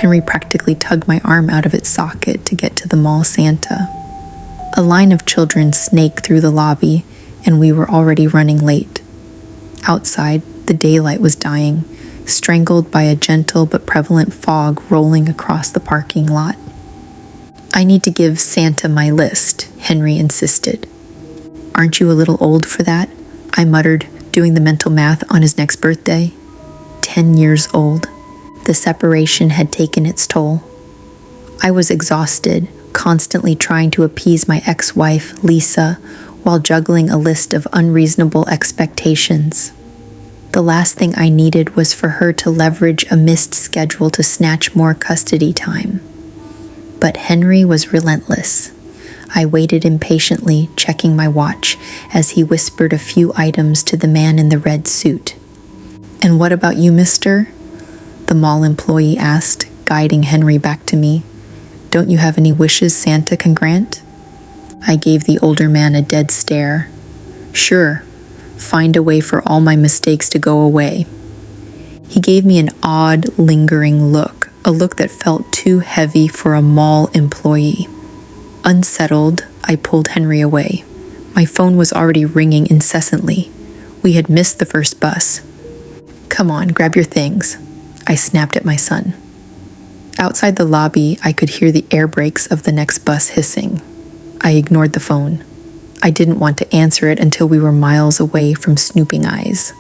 Henry practically tugged my arm out of its socket to get to the mall Santa. A line of children snaked through the lobby, and we were already running late. Outside, the daylight was dying, strangled by a gentle but prevalent fog rolling across the parking lot. "I need to give Santa my list," Henry insisted. "Aren't you a little old for that?" I muttered, doing the mental math on his next birthday. 10 years old. The separation had taken its toll. I was exhausted, constantly trying to appease my ex-wife, Lisa, while juggling a list of unreasonable expectations. The last thing I needed was for her to leverage a missed schedule to snatch more custody time. But Henry was relentless. I waited impatiently, checking my watch, as he whispered a few items to the man in the red suit. "And what about you, mister?" the mall employee asked, guiding Henry back to me. "Don't you have any wishes Santa can grant?" I gave the older man a dead stare. "Sure, find a way for all my mistakes to go away." He gave me an odd, lingering look, a look that felt too heavy for a mall employee. Unsettled, I pulled Henry away. My phone was already ringing incessantly. We had missed the first bus. "Come on, grab your things," I snapped at my son. Outside the lobby, I could hear the air brakes of the next bus hissing. I ignored the phone. I didn't want to answer it until we were miles away from snooping eyes.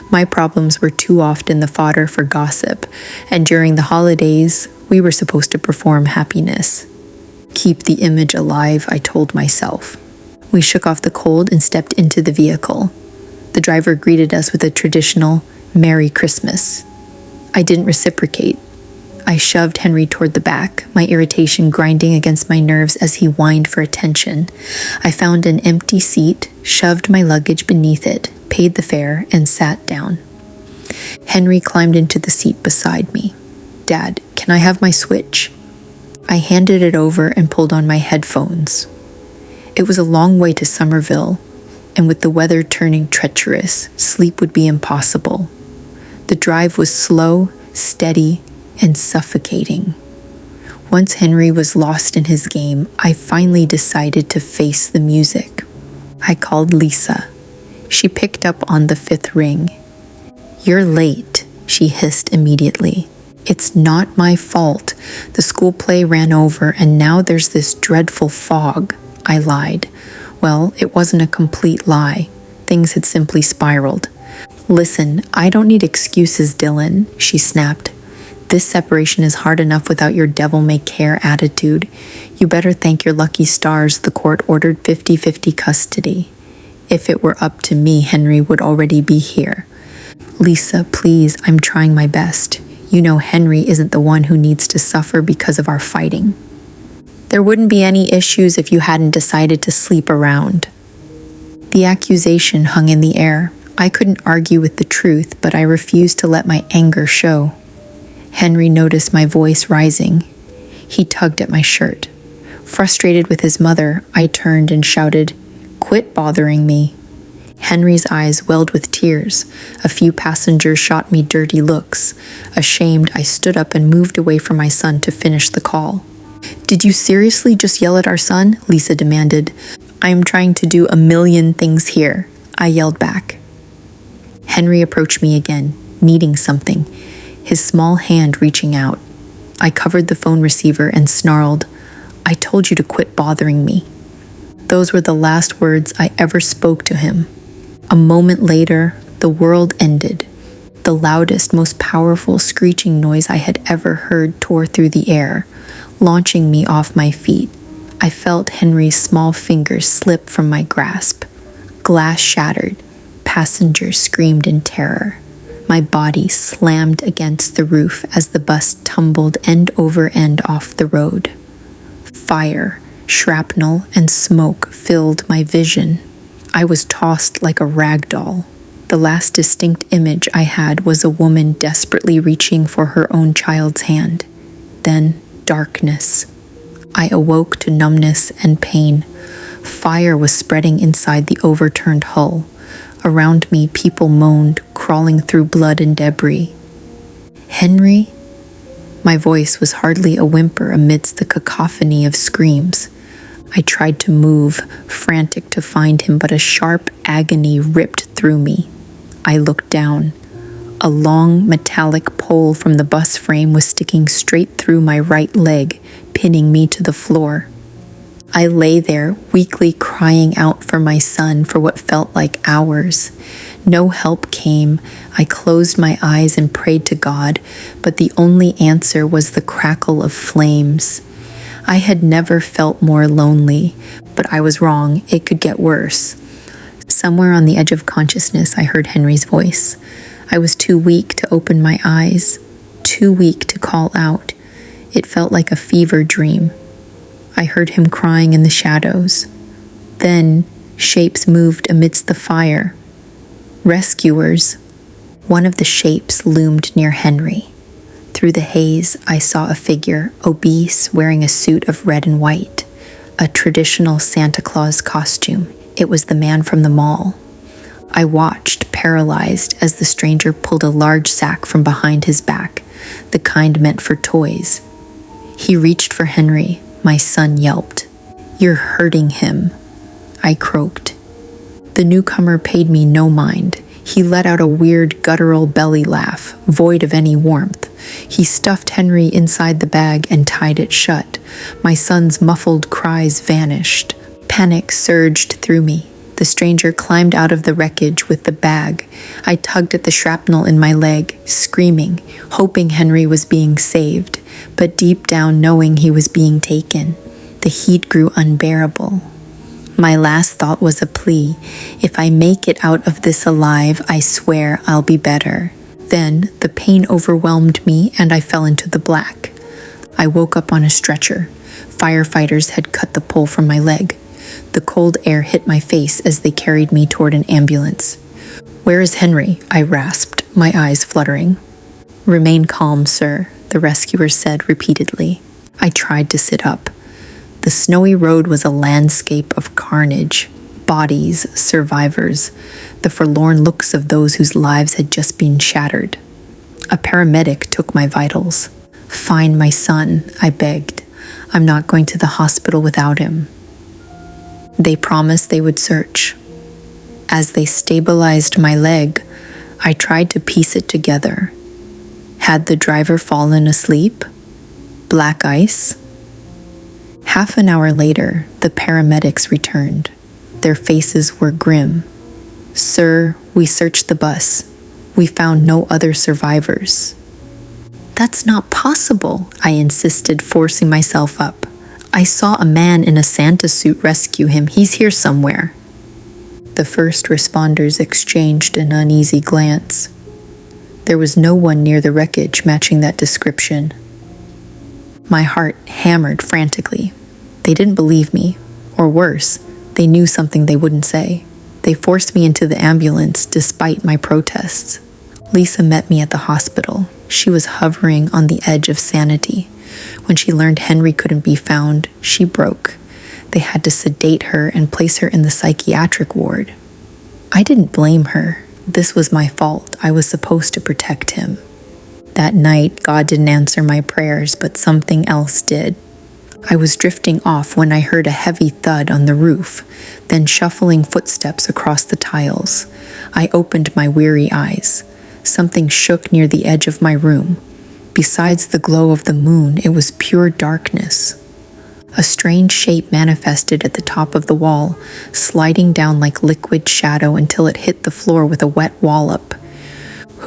My problems were too often the fodder for gossip, and during the holidays, we were supposed to perform happiness. Keep the image alive, I told myself. We shook off the cold and stepped into the vehicle. The driver greeted us with a traditional "Merry Christmas." I didn't reciprocate. I shoved Henry toward the back, my irritation grinding against my nerves as he whined for attention. I found an empty seat, shoved my luggage beneath it, paid the fare, and sat down. Henry climbed into the seat beside me. "Dad, can I have my Switch?" I handed it over and pulled on my headphones. It was a long way to Somerville, and with the weather turning treacherous, sleep would be impossible. The drive was slow, steady, and suffocating. Once Henry was lost in his game, I finally decided to face the music. I called Lisa. She picked up on the 5th ring. "You're late," she hissed immediately. "It's not my fault. The school play ran over and now there's this dreadful fog," I lied. Well, it wasn't a complete lie. Things had simply spiraled. "Listen, I don't need excuses, Dylan," she snapped. "This separation is hard enough without your devil-may-care attitude. You better thank your lucky stars the court ordered 50-50 custody. If it were up to me, Henry would already be here. Lisa, please, I'm trying my best. You know Henry isn't the one who needs to suffer because of our fighting. There wouldn't be any issues if you hadn't decided to sleep around." The accusation hung in the air. I couldn't argue with the truth, but I refused to let my anger show. Henry noticed my voice rising. He tugged at my shirt. Frustrated with his mother, I turned and shouted, "Quit bothering me." Henry's eyes welled with tears. A few passengers shot me dirty looks. Ashamed, I stood up and moved away from my son to finish the call. "Did you seriously just yell at our son?" Lisa demanded. "I am trying to do a million things here," I yelled back. Henry approached me again, needing something, his small hand reaching out. I covered the phone receiver and snarled, "I told you to quit bothering me." Those were the last words I ever spoke to him. A moment later, the world ended. The loudest, most powerful screeching noise I had ever heard tore through the air, launching me off my feet. I felt Henry's small fingers slip from my grasp. Glass shattered. Passengers screamed in terror. My body slammed against the roof as the bus tumbled end over end off the road. Fire, shrapnel, and smoke filled my vision. I was tossed like a rag doll. The last distinct image I had was a woman desperately reaching for her own child's hand. Then darkness. I awoke to numbness and pain. Fire was spreading inside the overturned hull. Around me, people moaned, crawling through blood and debris. "Henry?" My voice was hardly a whimper amidst the cacophony of screams. I tried to move, frantic to find him, but a sharp agony ripped through me. I looked down. A long metallic pole from the bus frame was sticking straight through my right leg, pinning me to the floor. I lay there, weakly crying out for my son for what felt like hours. No help came. I closed my eyes and prayed to God, but the only answer was the crackle of flames. I had never felt more lonely, but I was wrong. It could get worse. Somewhere on the edge of consciousness, I heard Henry's voice. I was too weak to open my eyes, too weak to call out. It felt like a fever dream. I heard him crying in the shadows. Then, shapes moved amidst the fire. Rescuers. One of the shapes loomed near Henry. Through the haze, I saw a figure, obese, wearing a suit of red and white, a traditional Santa Claus costume. It was the man from the mall. I watched, paralyzed, as the stranger pulled a large sack from behind his back, the kind meant for toys. He reached for Henry. My son yelped. "You're hurting him," I croaked. The newcomer paid me no mind. He let out a weird guttural belly laugh, void of any warmth. He stuffed Henry inside the bag and tied it shut. My son's muffled cries vanished. Panic surged through me. The stranger climbed out of the wreckage with the bag. I tugged at the shrapnel in my leg, screaming, hoping Henry was being saved, but deep down knowing he was being taken. The heat grew unbearable. My last thought was a plea. If I make it out of this alive, I swear I'll be better. Then the pain overwhelmed me and I fell into the black. I woke up on a stretcher. Firefighters had cut the pole from my leg. The cold air hit my face as they carried me toward an ambulance. "Where is Henry?" I rasped, my eyes fluttering. "Remain calm, sir," the rescuer said repeatedly. I tried to sit up. The snowy road was a landscape of carnage. Bodies, survivors, the forlorn looks of those whose lives had just been shattered. A paramedic took my vitals. "Find my son," I begged. "I'm not going to the hospital without him." They promised they would search. As they stabilized my leg, I tried to piece it together. Had the driver fallen asleep? Black ice? Half an hour later, the paramedics returned. Their faces were grim. "Sir, we searched the bus. We found no other survivors." "That's not possible," I insisted, forcing myself up. "I saw a man in a Santa suit rescue him. He's here somewhere." The first responders exchanged an uneasy glance. There was no one near the wreckage matching that description. My heart hammered frantically. They didn't believe me, or worse, they knew something they wouldn't say. They forced me into the ambulance despite my protests. Lisa met me at the hospital. She was hovering on the edge of sanity. When she learned Henry couldn't be found, she broke. They had to sedate her and place her in the psychiatric ward. I didn't blame her. This was my fault. I was supposed to protect him. That night, God didn't answer my prayers, but something else did. I was drifting off when I heard a heavy thud on the roof, then shuffling footsteps across the tiles. I opened my weary eyes. Something shook near the edge of my room. Besides the glow of the moon, it was pure darkness. A strange shape manifested at the top of the wall, sliding down like liquid shadow until it hit the floor with a wet wallop.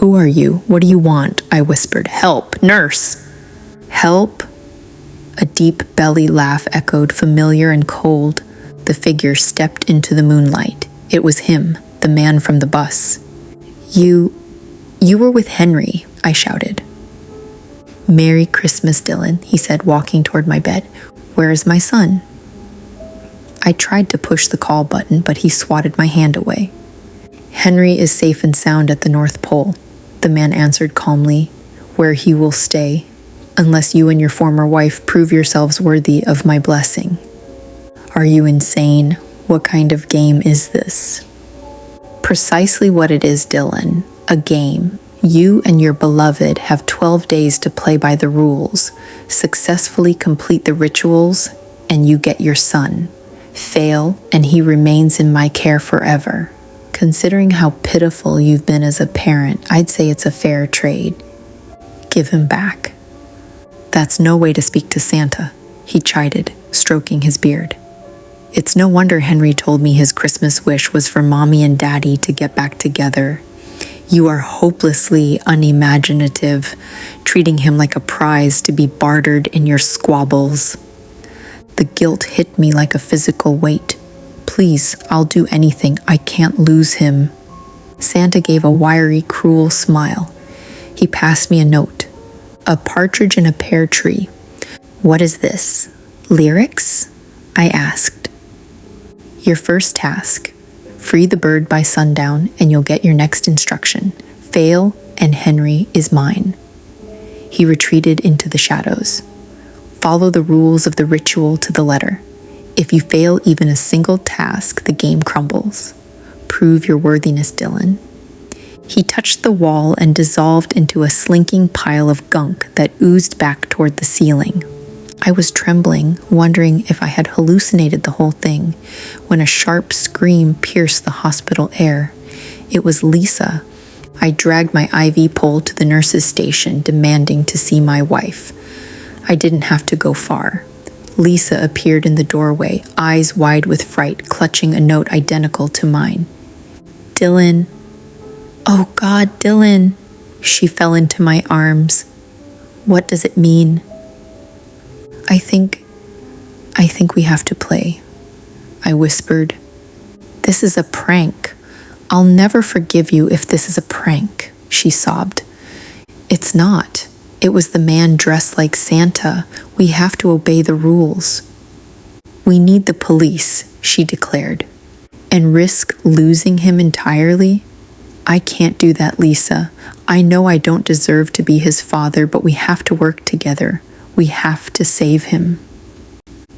"Who are you? What do you want?" I whispered. "Help! Nurse!" "Help?" A deep belly laugh echoed, familiar and cold. The figure stepped into the moonlight. It was him, the man from the bus. You were with Henry," I shouted. "Merry Christmas, Dylan," he said, walking toward my bed. "Where is my son?" I tried to push the call button, but he swatted my hand away. "Henry is safe and sound at the North Pole," the man answered calmly, "where he will stay, unless you and your former wife prove yourselves worthy of my blessing." "Are you insane? What kind of game is this?" "Precisely what it is, Dylan. A game. You and your beloved have 12 days to play by the rules, successfully complete the rituals, and you get your son. Fail, and he remains in my care forever. Considering how pitiful you've been as a parent, I'd say it's a fair trade. Give him back." "That's no way to speak to Santa," he chided, stroking his beard. "It's no wonder Henry told me his Christmas wish was for Mommy and Daddy to get back together. You are hopelessly unimaginative, treating him like a prize to be bartered in your squabbles." The guilt hit me like a physical weight. "Please, I'll do anything. I can't lose him." Santa gave a wiry, cruel smile. He passed me a note. "A partridge in a pear tree. What is this? Lyrics?" I asked. "Your first task. Free the bird by sundown and you'll get your next instruction. Fail and Henry is mine." He retreated into the shadows. "Follow the rules of the ritual to the letter. If you fail even a single task, the game crumbles. Prove your worthiness, Dylan." He touched the wall and dissolved into a slinking pile of gunk that oozed back toward the ceiling. I was trembling, wondering if I had hallucinated the whole thing, when a sharp scream pierced the hospital air. It was Lisa. I dragged my IV pole to the nurse's station, demanding to see my wife. I didn't have to go far. Lisa appeared in the doorway, eyes wide with fright, clutching a note identical to mine. "Dylan. Oh God, Dylan." She fell into my arms. "What does it mean?" I think we have to play," I whispered. "This is a prank. I'll never forgive you if this is a prank," she sobbed. "It's not. It was the man dressed like Santa. We have to obey the rules." "We need the police," she declared. "And risk losing him entirely? I can't do that, Lisa. I know I don't deserve to be his father, but we have to work together. We have to save him."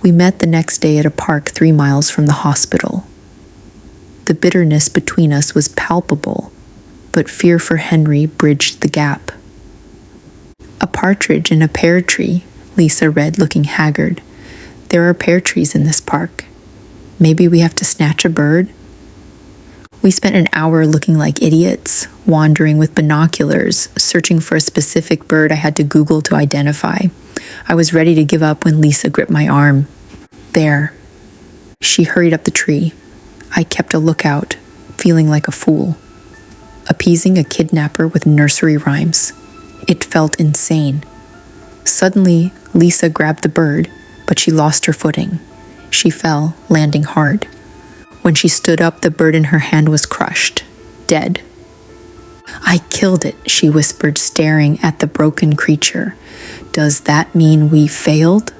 We met the next day at a park 3 miles from the hospital. The bitterness between us was palpable, but fear for Henry bridged the gap. "A partridge in a pear tree," Lisa read, looking haggard. "There are pear trees in this park. Maybe we have to snatch a bird?" We spent an hour looking like idiots, wandering with binoculars, searching for a specific bird I had to Google to identify. I was ready to give up when Lisa gripped my arm. "There." She hurried up the tree. I kept a lookout, feeling like a fool. Appeasing a kidnapper with nursery rhymes. It felt insane. Suddenly, Lisa grabbed the bird, but she lost her footing. She fell, landing hard. When she stood up, the bird in her hand was crushed, dead. "I killed it," she whispered, staring at the broken creature. "Does that mean we failed?"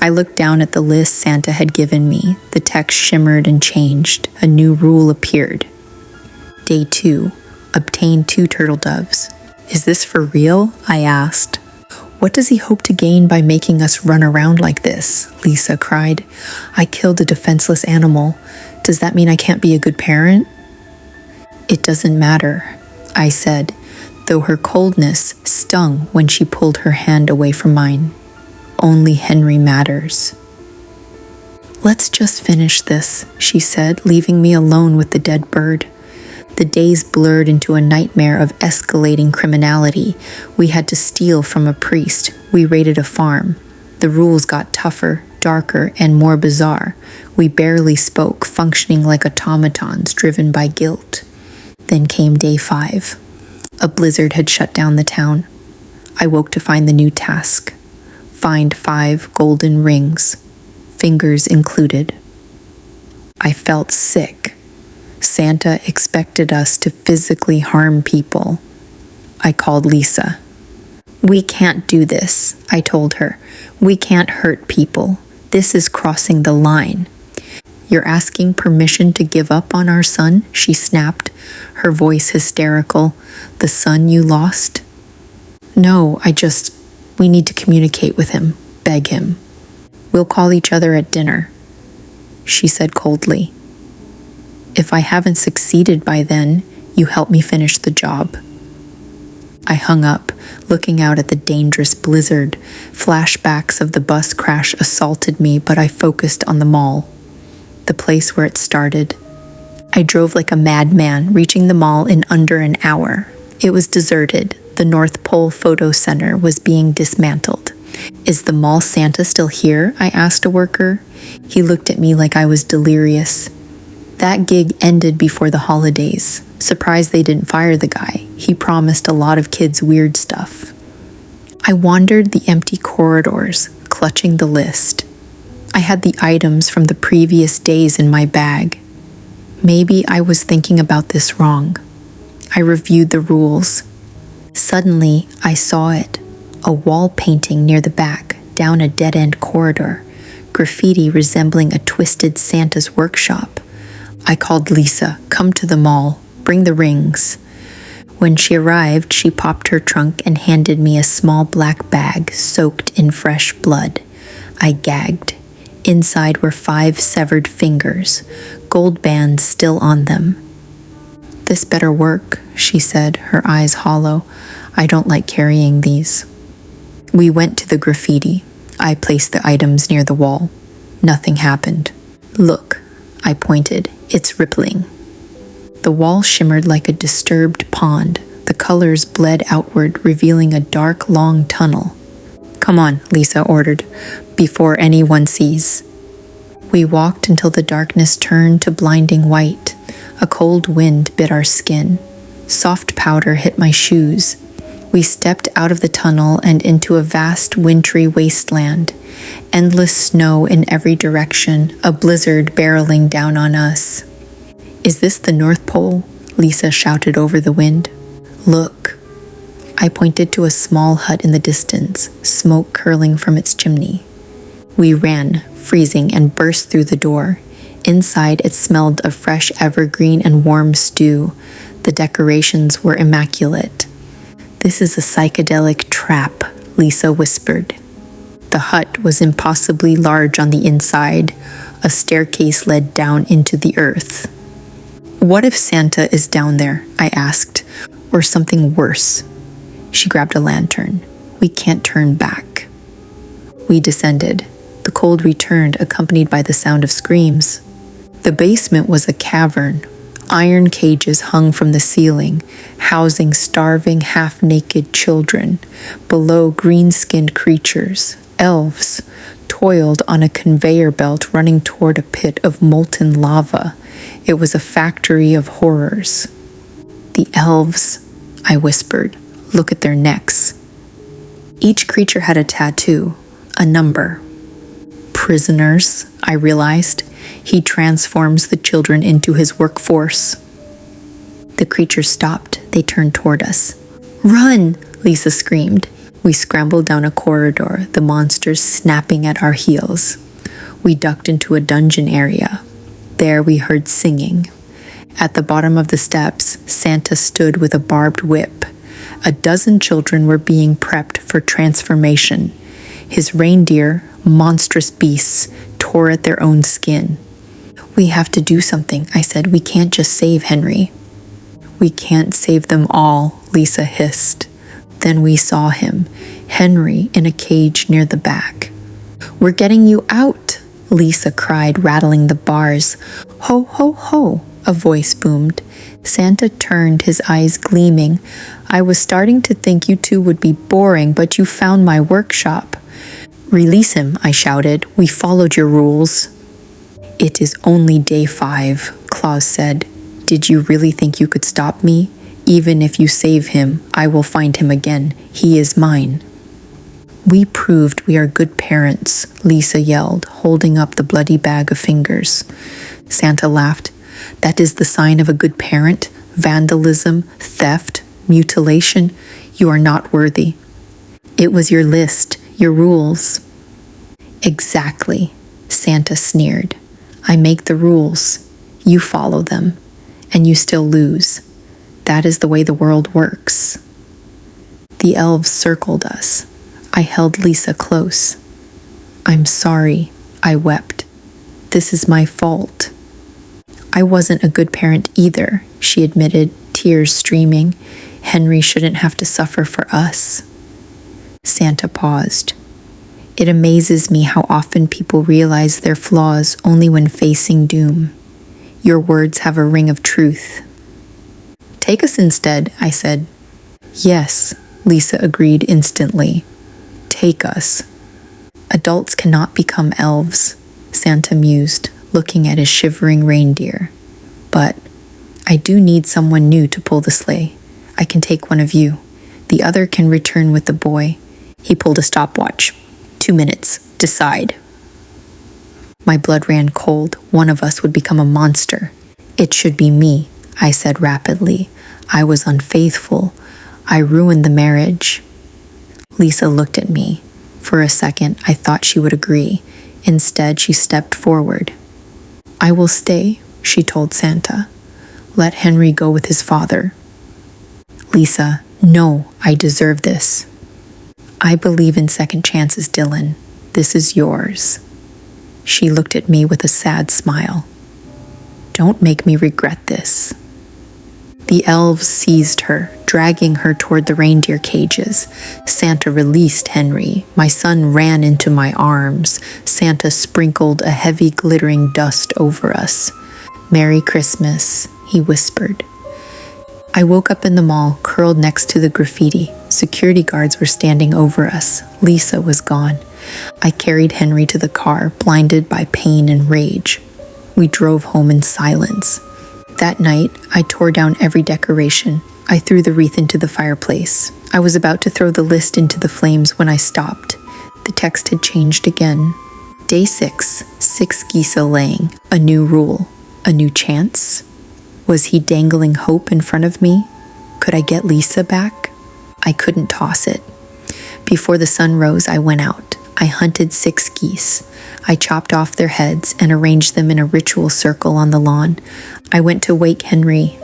I looked down at the list Santa had given me. The text shimmered and changed. A new rule appeared. Day 2. Obtain 2 turtle doves. "Is this for real?" I asked. "What does he hope to gain by making us run around like this?" Lisa cried. "I killed a defenseless animal. Does that mean I can't be a good parent?" "It doesn't matter," I said, though her coldness stung when she pulled her hand away from mine. "Only Henry matters." "Let's just finish this," she said, leaving me alone with the dead bird. The days blurred into a nightmare of escalating criminality. We had to steal from a priest. We raided a farm. The rules got tougher, darker, and more bizarre. We barely spoke, functioning like automatons driven by guilt. Then came day 5. A blizzard had shut down the town. I woke to find the new task. Find 5 golden rings, fingers included. I felt sick. Santa expected us to physically harm people. I called Lisa. "We can't do this," I told her. "We can't hurt people. This is crossing the line." "You're asking permission to give up on our son?" she snapped, her voice hysterical. "The son you lost?" "No, we need to communicate with him, beg him. We'll call each other at dinner," she said coldly. "If I haven't succeeded by then, you help me finish the job." I hung up, looking out at the dangerous blizzard. Flashbacks of the bus crash assaulted me, but I focused on the mall, the place where it started. I drove like a madman, reaching the mall in under an hour. It was deserted. The North Pole Photo Center was being dismantled. "Is the mall Santa still here?" I asked a worker. He looked at me like I was delirious. That gig ended before the holidays. Surprised they didn't fire the guy. He promised a lot of kids weird stuff. I wandered the empty corridors, clutching the list. I had the items from the previous days in my bag. Maybe I was thinking about this wrong. I reviewed the rules. Suddenly, I saw it. A wall painting near the back, down a dead-end corridor. Graffiti resembling a twisted Santa's workshop. I called Lisa, "Come to the mall, bring the rings." When she arrived, she popped her trunk and handed me a small black bag soaked in fresh blood. I gagged. Inside were 5 severed fingers, gold bands still on them. "This better work," she said, her eyes hollow. "I don't like carrying these." We went to the graffiti. I placed the items near the wall. Nothing happened. "Look," I pointed. "It's rippling." The wall shimmered like a disturbed pond. The colors bled outward, revealing a dark, long tunnel. "Come on," Lisa ordered, "before anyone sees." We walked until the darkness turned to blinding white. A cold wind bit our skin. Soft powder hit my shoes. We stepped out of the tunnel and into a vast wintry wasteland. Endless snow in every direction, a blizzard barreling down on us. "Is this the North Pole?" Lisa shouted over the wind. "Look." I pointed to a small hut in the distance, smoke curling from its chimney. We ran, freezing, and burst through the door. Inside, it smelled of fresh evergreen and warm stew. The decorations were immaculate. "This is a psychedelic trap," Lisa whispered. The hut was impossibly large on the inside. A staircase led down into the earth. "What if Santa is down there?" I asked. "Or something worse?" She grabbed a lantern. "We can't turn back." We descended. The cold returned, accompanied by the sound of screams. The basement was a cavern. Iron cages hung from the ceiling, housing starving, half-naked children. Below, green-skinned creatures, elves, toiled on a conveyor belt running toward a pit of molten lava. It was a factory of horrors. "The elves," I whispered. "Look at their necks." Each creature had a tattoo, a number. "Prisoners," I realized. He transforms the children into his workforce. The creatures stopped. They turned toward us. "Run!" Lisa screamed. We scrambled down a corridor, the monsters snapping at our heels. We ducked into a dungeon area. There we heard singing. At the bottom of the steps, Santa stood with a barbed whip. A dozen children were being prepped for transformation. His reindeer, monstrous beasts, tore at their own skin. "We have to do something," I said. "We can't just save Henry." "We can't save them all," Lisa hissed. Then we saw him, Henry, in a cage near the back. "We're getting you out," Lisa cried, rattling the bars. "Ho, ho, ho," a voice boomed. Santa turned, his eyes gleaming. "I was starting to think you two would be boring, but you found my workshop." "Release him," I shouted. "We followed your rules." "It is only day 5, Claus said. "Did you really think you could stop me? Even if you save him, I will find him again. He is mine." "We proved we are good parents," Lisa yelled, holding up the bloody bag of fingers. Santa laughed. "That is the sign of a good parent? Vandalism, theft, mutilation? You are not worthy." "It was your list, your rules." "Exactly," Santa sneered. "I make the rules. You follow them. And you still lose. That is the way the world works." The elves circled us. I held Lisa close. "I'm sorry," I wept. "This is my fault." "I wasn't a good parent either," she admitted, tears streaming. Henry shouldn't have to suffer for us. Santa paused. It amazes me how often people realize their flaws only when facing doom. Your words have a ring of truth. Take us instead, I said. Yes, Lisa agreed instantly. Take us. Adults cannot become elves, Santa mused, looking at his shivering reindeer. But I do need someone new to pull the sleigh. I can take one of you. The other can return with the boy. He pulled a stopwatch. 2 minutes. Decide. My blood ran cold. One of us would become a monster. It should be me, I said rapidly. I was unfaithful. I ruined the marriage. Lisa looked at me. For a second, I thought she would agree. Instead, she stepped forward. I will stay, she told Santa. Let Henry go with his father. Lisa, no, I deserve this. I believe in second chances, Dylan. This is yours. She looked at me with a sad smile. Don't make me regret this. The elves seized her, dragging her toward the reindeer cages. Santa released Henry. My son ran into my arms. Santa sprinkled a heavy glittering dust over us. Merry Christmas, he whispered. I woke up in the mall, curled next to the graffiti. Security guards were standing over us. Lisa was gone. I carried Henry to the car, blinded by pain and rage. We drove home in silence. That night, I tore down every decoration. I threw the wreath into the fireplace. I was about to throw the list into the flames when I stopped. The text had changed again. Day 6, 6 geese laying. A new rule. A new chance? Was he dangling hope in front of me? Could I get Lisa back? I couldn't toss it. Before the sun rose, I went out. I hunted 6 geese. I chopped off their heads and arranged them in a ritual circle on the lawn. I went to wake Henry.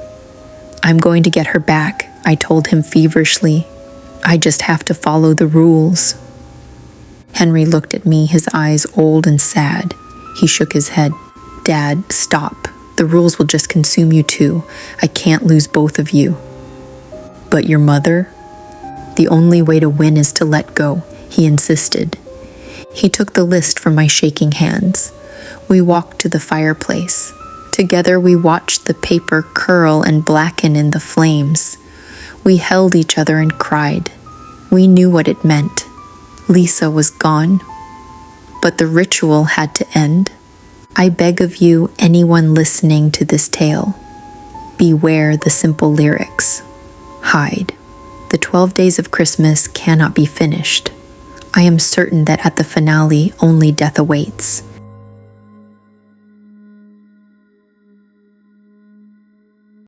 I'm going to get her back, I told him feverishly. I just have to follow the rules. Henry looked at me, his eyes old and sad. He shook his head. Dad, stop. The rules will just consume you too. I can't lose both of you. But your mother? The only way to win is to let go, he insisted. He took the list from my shaking hands. We walked to the fireplace. Together we watched the paper curl and blacken in the flames. We held each other and cried. We knew what it meant. Lisa was gone. But the ritual had to end. I beg of you, anyone listening to this tale, beware the simple lyrics. Hide. The 12 days of Christmas cannot be finished. I am certain that at the finale only death awaits.